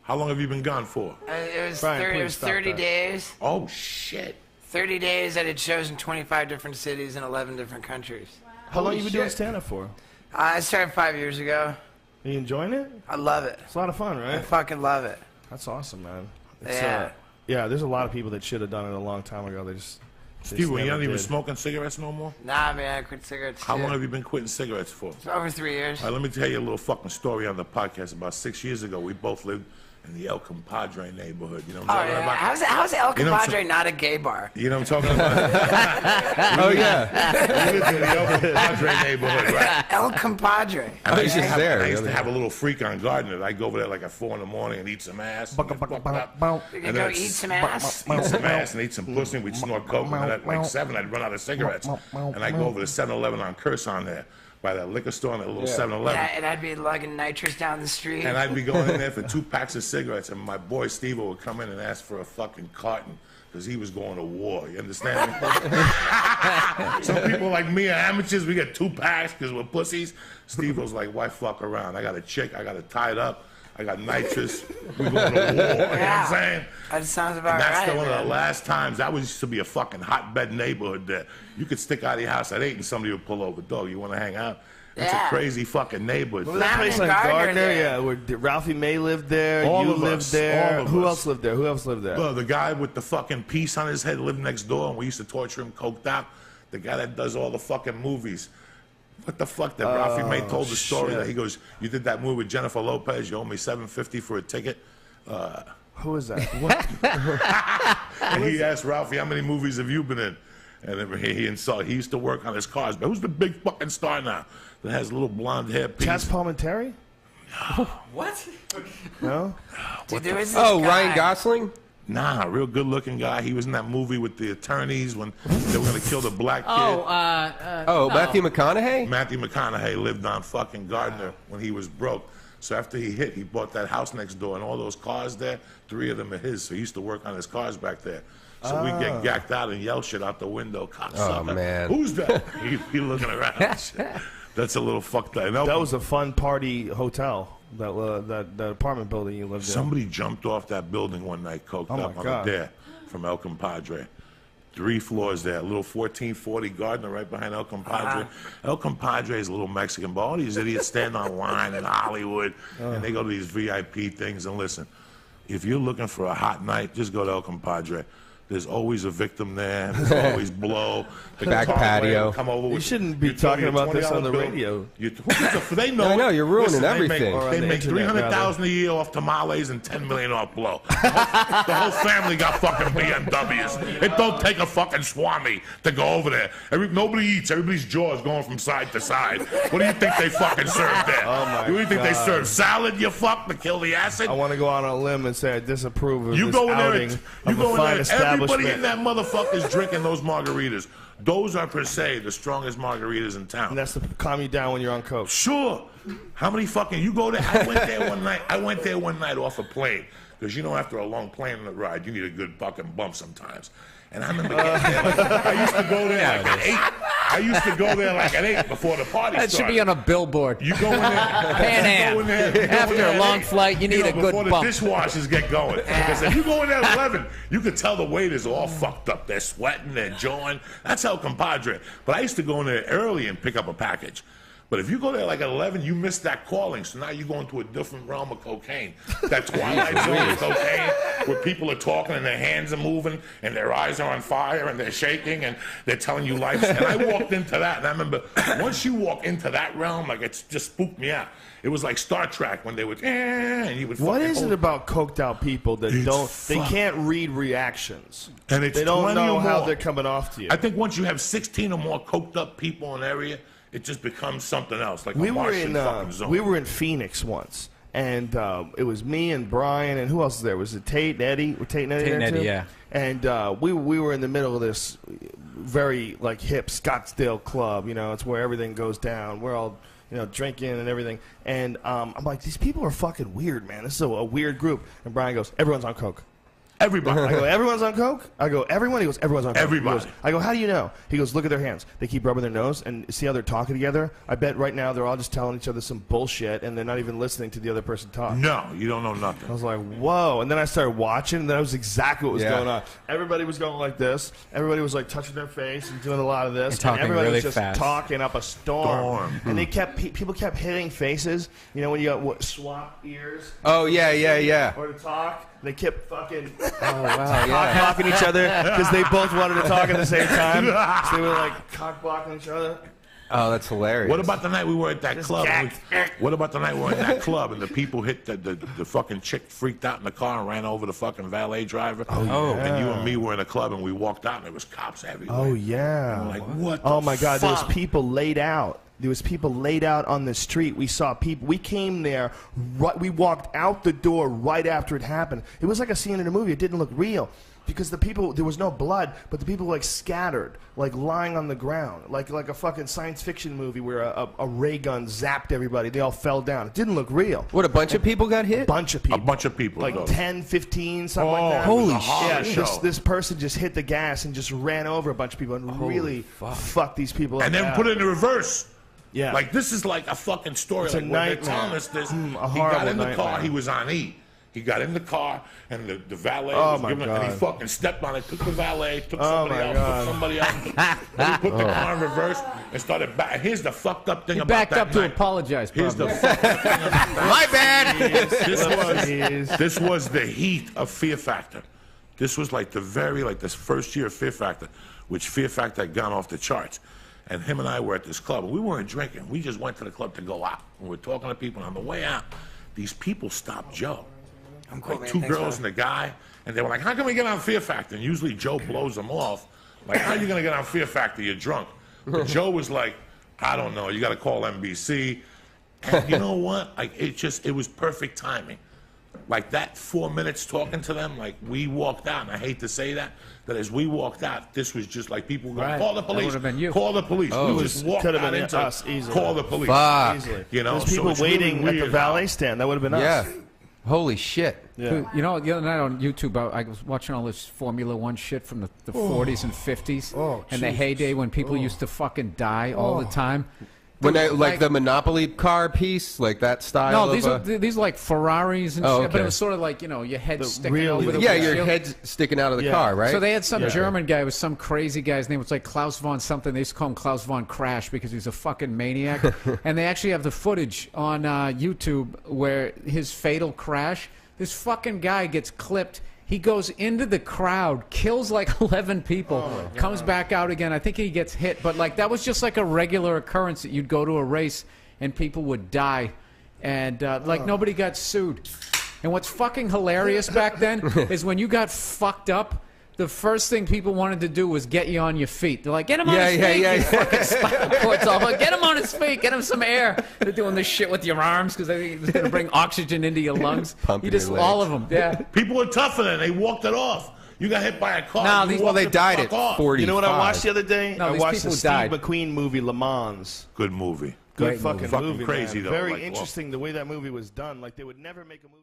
How long have you been gone for? It was Brian, 30 days. Oh, shit. 30 days. I did shows in 25 different cities in 11 different countries. How long you been doing stand-up for? I started 5 years ago. Are you enjoying it? I love it. It's a lot of fun, right? I fucking love it. That's awesome, man. Yeah. There's a lot of people that should have done it a long time ago. They just Steve, you're not even did. smoking cigarettes no more? Nah, man, I quit cigarettes. How long have you been quitting cigarettes for? It's over 3 years. All right, let me tell you a little fucking story on the podcast. About 6 years ago, we both lived in the El Compadre neighborhood. You know what I'm talking about? How's El Compadre not a gay bar? You know what I'm talking about? Oh, yeah. We lived in the El Compadre neighborhood, right? El Compadre. And I he's just there. I used to have a little freak on Gardner. I'd go over there like at 4 in the morning and eat some ass. You can go eat some ass. Eat some ass and eat some pussy. We'd snort coke. And then at like 7, I'd run out of cigarettes. And I'd go over to 7-Eleven on Curson there. By that liquor store and that little 7-Eleven. Yeah, and I'd be lugging nitrous down the street. And I'd be going in there for 2 packs of cigarettes, and my boy Steve would come in and ask for a fucking carton because he was going to war. You understand me? Some people like me are amateurs. We get 2 packs because we're pussies. Steve was like, why fuck around? I got a chick. I got it tied up. I got nitrous. We're going to war. You know what I'm saying? That sounds about and that's right. One of the last times. That used to be a fucking hotbed neighborhood there. You could stick out of your house at 8 and somebody would pull over. Dog, you want to hang out? It's a crazy fucking neighborhood. Remember that place on Gardner? Yeah, where Ralphie May lived there. All you of lived us. there. All of Who us. else lived there? Who else lived there? Well, the guy with the fucking piece on his head lived next door, and we used to torture him, coked out. The guy that does all the fucking movies. What the fuck? That Ralphie May told the story shit. that he goes, "You did that movie with Jennifer Lopez. You owe me $750 for a ticket." Who is that? What? And he asked Ralphie, "How many movies have you been in?" And then he used to work on his cars. But who's the big fucking star now that has little blonde hair? Chaz Palminteri? What? No? Dude, there was this Oh, guy. Ryan Gosling? Nah, real good-looking guy. He was in that movie with the attorneys when they were going to kill the black kid. Oh, Matthew McConaughey? Matthew McConaughey lived on fucking Gardner when he was broke. So after he bought that house next door, and all those cars there, 3 of them are his. So he used to work on his cars back there. So we get gacked out and yell shit out the window. Cocksucker. Oh, man. Who's that? he looking around. Shit. That's a little fucked up. That was a fun party hotel. That apartment building you lived in. Somebody jumped off that building one night, coked up on a dare from El Compadre. 3 floors there, a little 1440 Gardner right behind El Compadre. El Compadre is a little Mexican, but all these idiots stand on line in Hollywood, and they go to these VIP things. And listen, if you're looking for a hot night, just go to El Compadre. There's always a victim there. There's always blow. The Back car patio. Come over with, You shouldn't be talking about this on the bill. radio. They know. I know, you're ruining Listen, everything. They make $300,000 a year off tamales and $10 million off blow. The whole family got fucking BMWs. It don't take a fucking swami to go over there. Nobody eats. Everybody's jaws going from side to side. What do you think they fucking serve there? Oh my What do you think they serve? Salad, you fuck, to kill the acid? I want to go out on a limb and say I disapprove of You this go in there, outing you of go a in fine there, establishment. everybody in that motherfucker is drinking those margaritas. Those are per se the strongest margaritas in town. And that's to calm you down when you're on coke. Sure. How many fucking, you go there, I went there one night off a plane. Because you know after a long plane ride, you need a good fucking bump sometimes. And I remember getting there, like, I used to go there like at 8. I used to go there like at 8 before the party That started. should be on a billboard. You go in there. Pan Am. After a long flight, you need a good before bump. the dishwashers get going. Because if you go in there at 11, you could tell the waiters are all fucked up. They're sweating, they're jawing. That's El Compadre. But I used to go in there early and pick up a package. But if you go there like at 11, you miss that calling. So now you go into a different realm of cocaine. That twilight zone of cocaine where people are talking and their hands are moving and their eyes are on fire and they're shaking and they're telling you life. And I walked into that, and I remember once you walk into that realm, like it just spooked me out. It was like Star Trek when they would, and you would. What is it about coked out people that they can't read reactions? And it's they don't 20 know or how more. they're coming off to you. I think once you have 16 or more coked up people in an area, it just becomes something else, like a Martian fucking zone. We were in Phoenix once, and it was me and Brian, and who else was there? Was it Tate and Eddie? Were Tate and Eddie Tate and there Eddie, too? yeah. And we were in the middle of this very like hip Scottsdale club. You know, it's where everything goes down. We're all drinking and everything. And I'm like, these people are fucking weird, man. This is a weird group. And Brian goes, everyone's on coke. Everybody. I go, everyone's on coke? I go, everyone? He goes, everyone's on coke. Everybody. He goes, I go, how do you know? He goes, look at their hands. They keep rubbing their nose and see how they're talking together. I bet right now they're all just telling each other some bullshit and they're not even listening to the other person talk. No, you don't know nothing. I was like, whoa. And then I started watching, and that was exactly what was going on. Everybody was going like this. Everybody was like touching their face and doing a lot of this. And everybody really was just fast. talking up a storm. And they kept people kept hitting faces. You know when you got swap ears? Oh, yeah. Or to talk. They kept fucking Wow, blocking each other because they both wanted to talk at the same time. So they were like cock blocking each other. Oh, that's hilarious. What about the night we were at that club? What about the night we were in that club and the people hit the fucking chick freaked out in the car and ran over the fucking valet driver? Oh, yeah. And you and me were in a club and we walked out and there was cops everywhere. Oh, yeah. And we're like, what Oh, the my God. There was fuck? people laid out. There was people laid out on the street. We saw people. We came there. We walked out the door right after it happened. It was like a scene in a movie. It didn't look real because the people, there was no blood, but the people were like scattered, like lying on the ground, like a fucking science fiction movie where a ray gun zapped everybody. They all fell down. It didn't look real. What, a bunch of people got hit? A bunch of people. A bunch of people. Like though. 10, 15, something like that. Holy Yeah, shit. this person just hit the gas and just ran over a bunch of people and really fucked these people up. And then bad. put it in the reverse. Yeah. Like, this is like a fucking story. It's a like, when they're nightmare. telling us this, A he got horrible in the car, nightmare. he was on E. He got in the car, and the valet Oh, was my giving him, and he God. fucking stepped on it, took the valet, took Oh, somebody my else, God. took somebody else. Then he put the car in reverse and started back. Here's the fucked up thing He about backed that up to night. apologize, Here's the probably. fucked up thing about My bad! this was the heat of Fear Factor. This was like this first year of Fear Factor, which Fear Factor had gone off the charts. And him and I were at this club, and we weren't drinking. We just went to the club to go out. And we're talking to people, and on the way out, these people stopped Joe. I'm cool, Like man. two Thanks, girls brother. and a guy, and they were like, how can we get on Fear Factor? And usually Joe blows them off. Like, how are you going to get on Fear Factor? You're drunk. But Joe was like, I don't know. You got to call NBC. And you know what? Like, it was perfect timing. Like that 4 minutes talking to them, like we walked out, and I hate to say that as we walked out, this was just like people were going, Right. call the That police, would've been you. call the police. We just walked Could've out been into us easily. call the police. Fuck. Easily. You know, There's so people it's really waiting at the weird valet how- stand. That would have been us. Yeah. Holy shit. Yeah. You know, the other night on YouTube, I was watching all this Formula One shit from the 40s and 50s. Oh, and the Jesus. heyday when people used to fucking die all the time. When they, like Like- the Monopoly car piece, like that style No, of these are like Ferraris and Oh, shit, but it okay. was sort of like, you know, your head The sticking really- over the yeah, your windshield. head's sticking out of the Yeah. car, right? So they had some German guy with some crazy guy's name was like Klaus von something. They used to call him Klaus von Crash because he was a fucking maniac. And they actually have the footage on YouTube where his fatal crash. This fucking guy gets clipped. He goes into the crowd, kills like 11 people, comes back out again. I think he gets hit, but like that was just like a regular occurrence that you'd go to a race and people would die, and like nobody got sued. And what's fucking hilarious back then is when you got fucked up, the first thing people wanted to do was get you on your feet. They're like, get him on his feet. You fucking spinal cord's all like, get him on his feet. Get him some air. They're doing this shit with your arms because they think it's going to bring oxygen into your lungs. Pumping You just, your all legs. of them, yeah. People were tougher then. They walked it off. You got hit by a car. No, you these- well, walked they it the died fuck at off. 40. You know what I watched the other day? No, I these watched people the Steve died. McQueen movie, Le Mans. Good movie. Good Great fucking movie. Fucking movie, crazy, man. though. Very Like, well- interesting the way that movie was done. Like they would never make a movie.